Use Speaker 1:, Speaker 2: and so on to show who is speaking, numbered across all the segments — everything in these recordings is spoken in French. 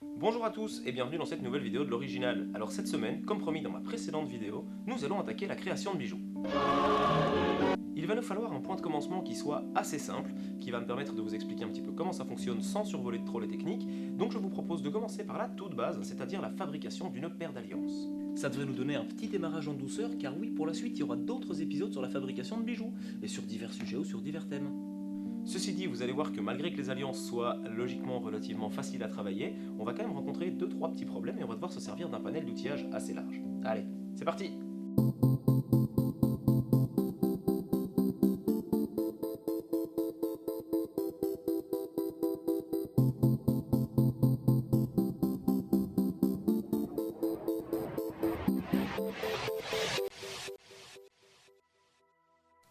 Speaker 1: Bonjour à tous et bienvenue dans cette nouvelle vidéo de l'original. Alors cette semaine, comme promis dans ma précédente vidéo, nous allons attaquer la création de bijoux. Il va nous falloir un point de commencement qui soit assez simple, qui va me permettre de vous expliquer un petit peu comment ça fonctionne sans survoler de trop les techniques, donc je vous propose de commencer par la toute base, c'est-à-dire la fabrication d'une paire d'alliances. Ça devrait nous donner un petit démarrage en douceur, car oui, pour la suite, il y aura d'autres épisodes sur la fabrication de bijoux, et sur divers sujets ou sur divers thèmes. Ceci dit, vous allez voir que malgré que les alliances soient logiquement relativement faciles à travailler, on va quand même rencontrer 2-3 petits problèmes et on va devoir se servir d'un panel d'outillage assez large. Allez, c'est parti!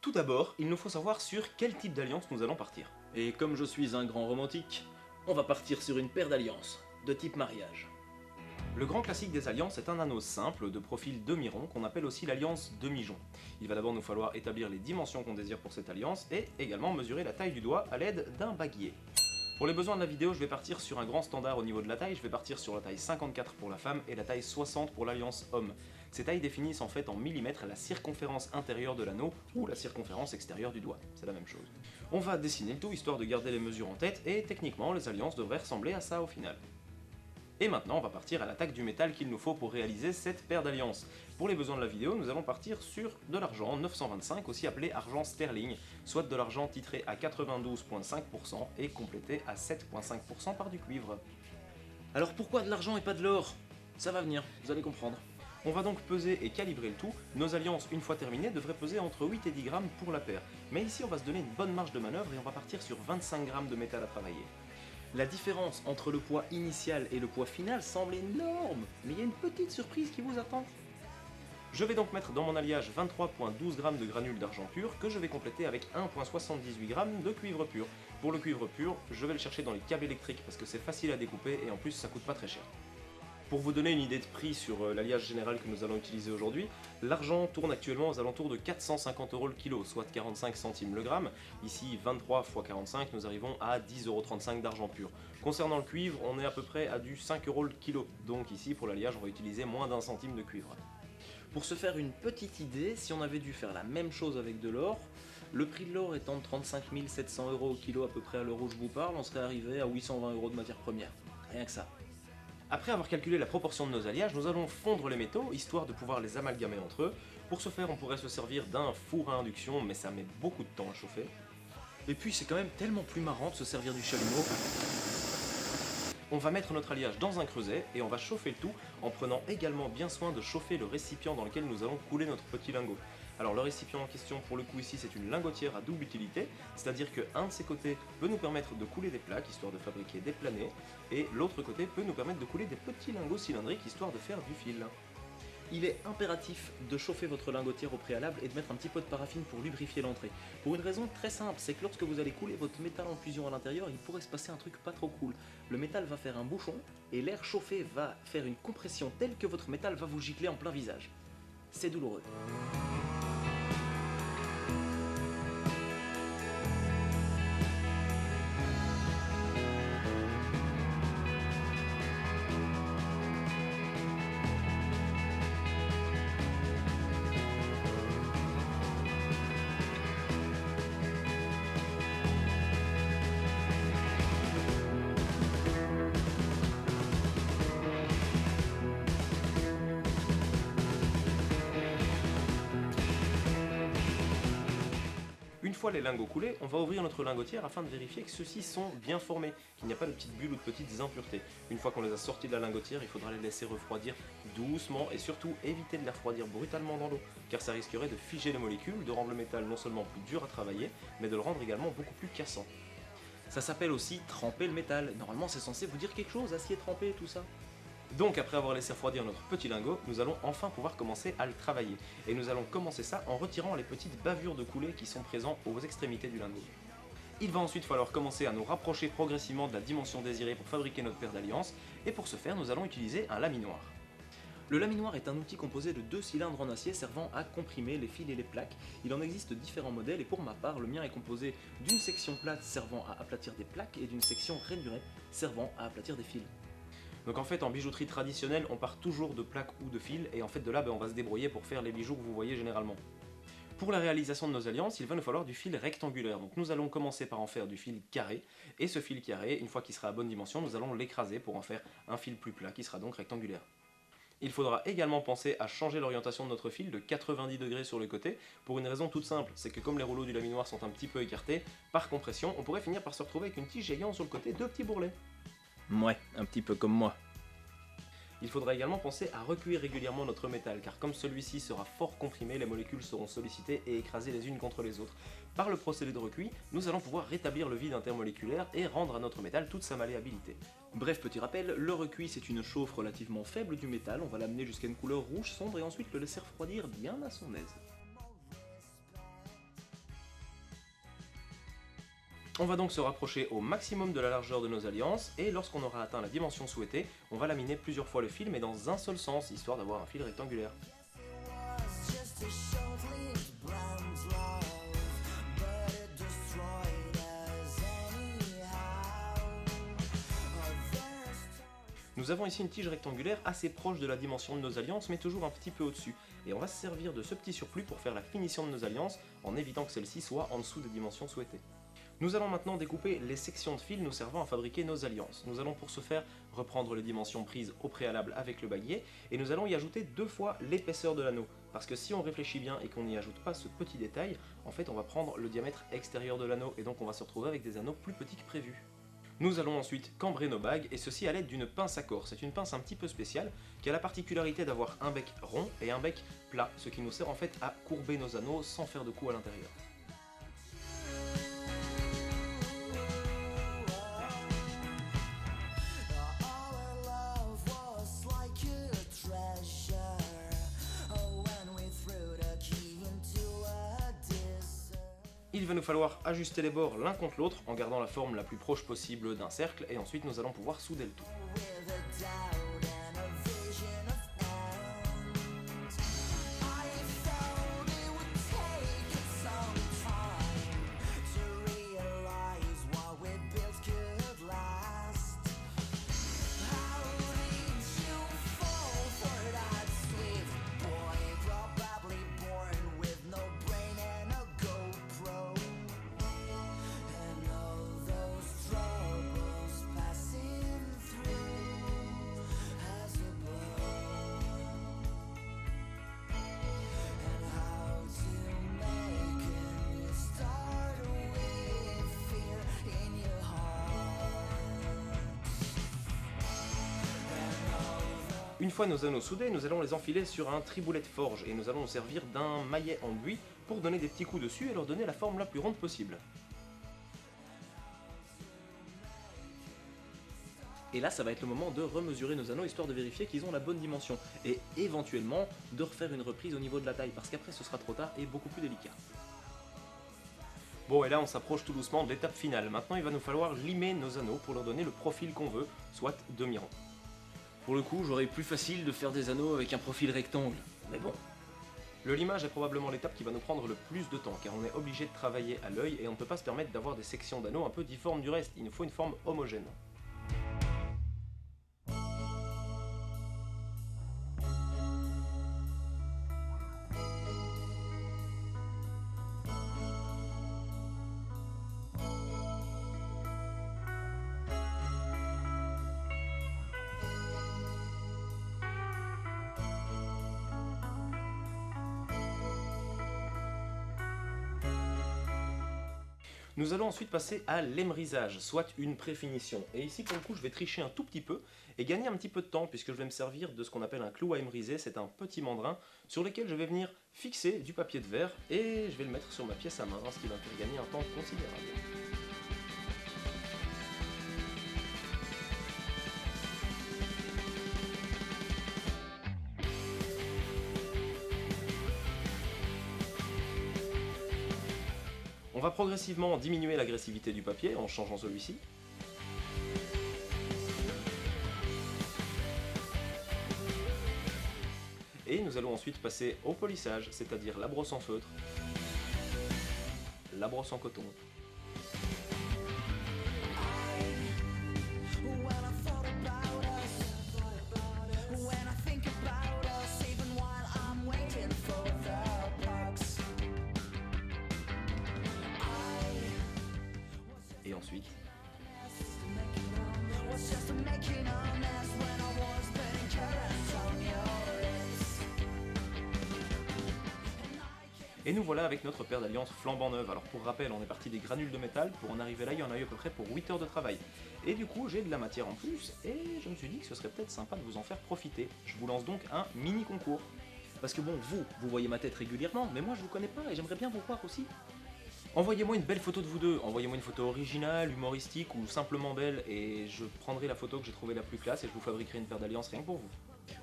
Speaker 1: Tout d'abord, il nous faut savoir sur quel type d'alliance nous allons partir. Et comme je suis un grand romantique, on va partir sur une paire d'alliances, de type mariage. Le grand classique des alliances est un anneau simple de profil demi-rond qu'on appelle aussi l'alliance demi-jonc. Il va d'abord nous falloir établir les dimensions qu'on désire pour cette alliance et également mesurer la taille du doigt à l'aide d'un baguier. Pour les besoins de la vidéo, je vais partir sur un grand standard au niveau de la taille, je vais partir sur la taille 54 pour la femme et la taille 60 pour l'alliance homme. Ces tailles définissent en fait en millimètres la circonférence intérieure de l'anneau ou la circonférence extérieure du doigt, c'est la même chose. On va dessiner le tout histoire de garder les mesures en tête et techniquement les alliances devraient ressembler à ça au final. Et maintenant on va partir à l'attaque du métal qu'il nous faut pour réaliser cette paire d'alliances. Pour les besoins de la vidéo, nous allons partir sur de l'argent 925, aussi appelé argent sterling, soit de l'argent titré à 92,5% et complété à 7,5% par du cuivre. Alors pourquoi de l'argent et pas de l'or? Ça va venir, vous allez comprendre. On va donc peser et calibrer le tout. Nos alliances, une fois terminées, devraient peser entre 8 et 10 grammes pour la paire. Mais ici on va se donner une bonne marge de manœuvre et on va partir sur 25 grammes de métal à travailler. La différence entre le poids initial et le poids final semble énorme, mais il y a une petite surprise qui vous attend. Je vais donc mettre dans mon alliage 23,12 g de granules d'argent pur que je vais compléter avec 1,78 g de cuivre pur. Pour le cuivre pur, je vais le chercher dans les câbles électriques parce que c'est facile à découper et en plus ça coûte pas très cher. Pour vous donner une idée de prix sur l'alliage général que nous allons utiliser aujourd'hui, l'argent tourne actuellement aux alentours de 450 € le kilo, soit 45 centimes le gramme. Ici, 23 x 45, nous arrivons à 10,35 € d'argent pur. Concernant le cuivre, on est à peu près à du 5 € le kilo, donc ici pour l'alliage on va utiliser moins d'1 centime de cuivre. Pour se faire une petite idée, si on avait dû faire la même chose avec de l'or, le prix de l'or étant de 35 700 € au kilo à peu près à l'heure où je vous parle, on serait arrivé à 820 € de matière première. Rien que ça. Après avoir calculé la proportion de nos alliages, nous allons fondre les métaux, histoire de pouvoir les amalgamer entre eux. Pour ce faire, on pourrait se servir d'un four à induction, mais ça met beaucoup de temps à chauffer. Et puis c'est quand même tellement plus marrant de se servir du chalumeau. On va mettre notre alliage dans un creuset et on va chauffer le tout en prenant également bien soin de chauffer le récipient dans lequel nous allons couler notre petit lingot. Alors le récipient en question pour le coup ici c'est une lingotière à double utilité, c'est-à-dire qu'un de ses côtés peut nous permettre de couler des plaques histoire de fabriquer des planets et l'autre côté peut nous permettre de couler des petits lingots cylindriques histoire de faire du fil. Il est impératif de chauffer votre lingotière au préalable et de mettre un petit peu de paraffine pour lubrifier l'entrée. Pour une raison très simple, c'est que lorsque vous allez couler votre métal en fusion à l'intérieur, il pourrait se passer un truc pas trop cool. Le métal va faire un bouchon et l'air chauffé va faire une compression telle que votre métal va vous gicler en plein visage. C'est douloureux. Une fois les lingots coulés, on va ouvrir notre lingotière afin de vérifier que ceux-ci sont bien formés, qu'il n'y a pas de petites bulles ou de petites impuretés. Une fois qu'on les a sortis de la lingotière, il faudra les laisser refroidir doucement et surtout éviter de les refroidir brutalement dans l'eau, car ça risquerait de figer les molécules, de rendre le métal non seulement plus dur à travailler, mais de le rendre également beaucoup plus cassant. Ça s'appelle aussi tremper le métal. Normalement c'est censé vous dire quelque chose, acier trempé, tout ça. Donc après avoir laissé refroidir notre petit lingot, nous allons enfin pouvoir commencer à le travailler. Et nous allons commencer ça en retirant les petites bavures de coulée qui sont présentes aux extrémités du lingot. Il va ensuite falloir commencer à nous rapprocher progressivement de la dimension désirée pour fabriquer notre paire d'alliances, et pour ce faire nous allons utiliser un laminoir. Le laminoir est un outil composé de 2 cylindres en acier servant à comprimer les fils et les plaques. Il en existe différents modèles et pour ma part, le mien est composé d'une section plate servant à aplatir des plaques et d'une section rainurée servant à aplatir des fils. Donc en fait, en bijouterie traditionnelle, on part toujours de plaques ou de fils, et en fait de là, on va se débrouiller pour faire les bijoux que vous voyez généralement. Pour la réalisation de nos alliances, il va nous falloir du fil rectangulaire. Donc nous allons commencer par en faire du fil carré, et ce fil carré, une fois qu'il sera à bonne dimension, nous allons l'écraser pour en faire un fil plus plat qui sera donc rectangulaire. Il faudra également penser à changer l'orientation de notre fil de 90 degrés sur le côté, pour une raison toute simple, c'est que comme les rouleaux du laminoir sont un petit peu écartés, par compression, on pourrait finir par se retrouver avec une tige ayant sur le côté deux petits bourrelets. Ouais, un petit peu comme moi. Il faudra également penser à recuire régulièrement notre métal, car comme celui-ci sera fort comprimé, les molécules seront sollicitées et écrasées les unes contre les autres. Par le procédé de recuit, nous allons pouvoir rétablir le vide intermoléculaire et rendre à notre métal toute sa malléabilité. Bref, petit rappel, le recuit c'est une chauffe relativement faible du métal, on va l'amener jusqu'à une couleur rouge sombre et ensuite le laisser refroidir bien à son aise. On va donc se rapprocher au maximum de la largeur de nos alliances, et lorsqu'on aura atteint la dimension souhaitée, on va laminer plusieurs fois le fil, mais dans un seul sens, histoire d'avoir un fil rectangulaire. Nous avons ici une tige rectangulaire assez proche de la dimension de nos alliances, mais toujours un petit peu au-dessus, et on va se servir de ce petit surplus pour faire la finition de nos alliances, en évitant que celle-ci soit en dessous des dimensions souhaitées. Nous allons maintenant découper les sections de fil nous servant à fabriquer nos alliances. Nous allons pour ce faire reprendre les dimensions prises au préalable avec le baguier, et nous allons y ajouter 2 fois l'épaisseur de l'anneau. Parce que si on réfléchit bien et qu'on n'y ajoute pas ce petit détail, en fait on va prendre le diamètre extérieur de l'anneau, et donc on va se retrouver avec des anneaux plus petits que prévu. Nous allons ensuite cambrer nos bagues, et ceci à l'aide d'une pince à corps. C'est une pince un petit peu spéciale, qui a la particularité d'avoir un bec rond et un bec plat, ce qui nous sert en fait à courber nos anneaux sans faire de coups à l'intérieur. Il va nous falloir ajuster les bords l'un contre l'autre en gardant la forme la plus proche possible d'un cercle, et ensuite nous allons pouvoir souder le tout. Une fois nos anneaux soudés, nous allons les enfiler sur un triboulet de forge, et nous allons nous servir d'un maillet en buis pour donner des petits coups dessus et leur donner la forme la plus ronde possible. Et là, ça va être le moment de remesurer nos anneaux, histoire de vérifier qu'ils ont la bonne dimension, et éventuellement de refaire une reprise au niveau de la taille, parce qu'après ce sera trop tard et beaucoup plus délicat. Bon, et là on s'approche tout doucement de l'étape finale. Maintenant il va nous falloir limer nos anneaux pour leur donner le profil qu'on veut, soit demi-rond. Pour le coup, j'aurais plus facile de faire des anneaux avec un profil rectangle, mais bon. Le limage est probablement l'étape qui va nous prendre le plus de temps, car on est obligé de travailler à l'œil et on ne peut pas se permettre d'avoir des sections d'anneaux un peu difformes du reste, il nous faut une forme homogène. Nous allons ensuite passer à l'émrisage, soit une préfinition. Et ici pour le coup je vais tricher un tout petit peu et gagner un petit peu de temps, puisque je vais me servir de ce qu'on appelle un clou à émeriser. C'est un petit mandrin sur lequel je vais venir fixer du papier de verre et je vais le mettre sur ma pièce à main, ce qui va me faire gagner un temps considérable. On va progressivement diminuer l'agressivité du papier en changeant celui-ci. Et nous allons ensuite passer au polissage, c'est-à-dire la brosse en feutre, la brosse en coton, Et nous voilà avec notre paire d'alliances flambant neuve. Alors pour rappel, on est parti des granules de métal, pour en arriver là, il y en a eu à peu près pour 8 heures de travail. Et du coup, j'ai de la matière en plus, et je me suis dit que ce serait peut-être sympa de vous en faire profiter. Je vous lance donc un mini concours. Parce que bon, vous voyez ma tête régulièrement, mais moi je vous connais pas et j'aimerais bien vous voir aussi. Envoyez-moi une belle photo de vous deux, envoyez-moi une photo originale, humoristique ou simplement belle, et je prendrai la photo que j'ai trouvée la plus classe et je vous fabriquerai une paire d'alliances rien que pour vous.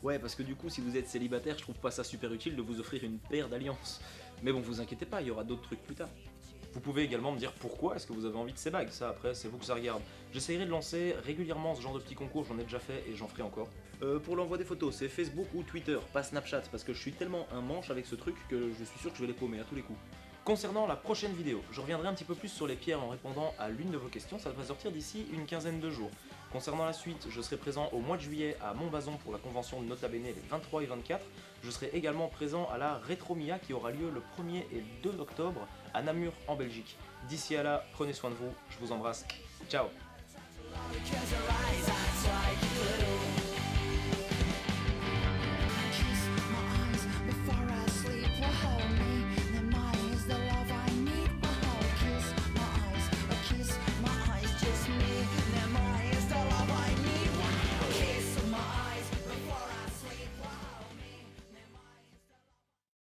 Speaker 1: Ouais, parce que du coup, si vous êtes célibataire, je trouve pas ça super utile de vous offrir une paire d'alliances. Mais bon, vous inquiétez pas, il y aura d'autres trucs plus tard. Vous pouvez également me dire pourquoi est-ce que vous avez envie de ces bagues, ça après c'est vous que ça regarde. J'essayerai de lancer régulièrement ce genre de petits concours, j'en ai déjà fait et j'en ferai encore. Pour l'envoi des photos, c'est Facebook ou Twitter, pas Snapchat, parce que je suis tellement un manche avec ce truc que je suis sûr que je vais les paumer à tous les coups. Concernant la prochaine vidéo, je reviendrai un petit peu plus sur les pierres en répondant à l'une de vos questions, ça devrait sortir d'ici une quinzaine de jours. Concernant la suite, je serai présent au mois de juillet à Montbazon pour la convention de Nota Bene les 23 et 24. Je serai également présent à la Retromia qui aura lieu le 1er et 2 octobre à Namur en Belgique. D'ici à là, prenez soin de vous, je vous embrasse, ciao.